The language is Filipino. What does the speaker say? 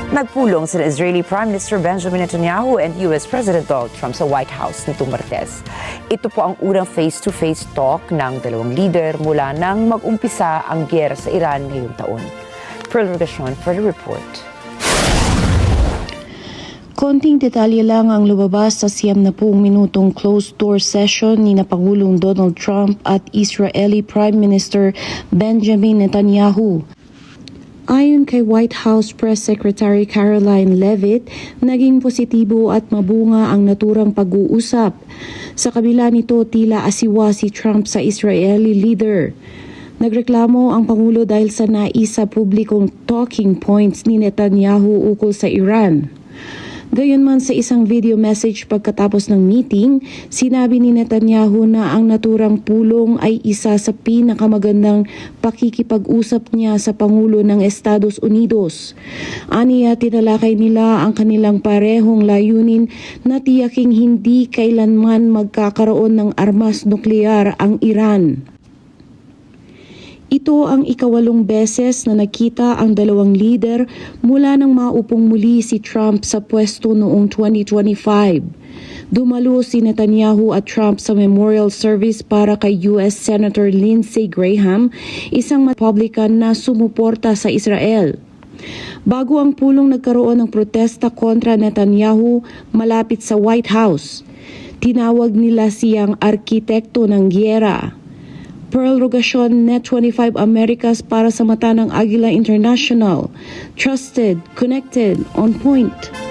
Nagpulong sina Israeli Prime Minister Benjamin Netanyahu and US President Donald Trump sa White House nitong Martes. Ito po ang unang face-to-face talk ng dalawang leader mula nang mag-umpisa ang gyera sa Iran ngayong taon. Pearl Rogacion for the report. Konting detalye lang ang lumabas sa 90 minutong closed-door session ni Pangulong Donald Trump at Israeli Prime Minister Benjamin Netanyahu. Ayon kay White House Press Secretary Caroline Leavitt, naging positibo at mabunga ang naturang pag-uusap. Sa kabila nito, tila asiwa si Trump sa Israeli leader. Nagreklamo ang Pangulo dahil sa naisa publikong talking points ni Netanyahu ukol sa Iran. Gayunman sa isang video message pagkatapos ng meeting, sinabi ni Netanyahu na ang naturang pulong ay isa sa pinakamagandang pakikipag-usap niya sa Pangulo ng Estados Unidos. Aniya, tinalakay nila ang kanilang parehong layunin na tiyaking hindi kailanman magkakaroon ng armas nuklear ang Iran. Ito ang ikawalong beses na nakita ang dalawang leader mula nang maupong muli si Trump sa pwesto noong 2025. Dumalo si Netanyahu at Trump sa memorial service para kay US Senator Lindsey Graham, isang Republican na sumuporta sa Israel. Bago ang pulong, nagkaroon ng protesta kontra Netanyahu malapit sa White House. Tinawag nila siyang arkitekto ng gyera. Pearl Rogacion, Net25 Americas para sa mata ng Aguila International. Trusted, connected, on point.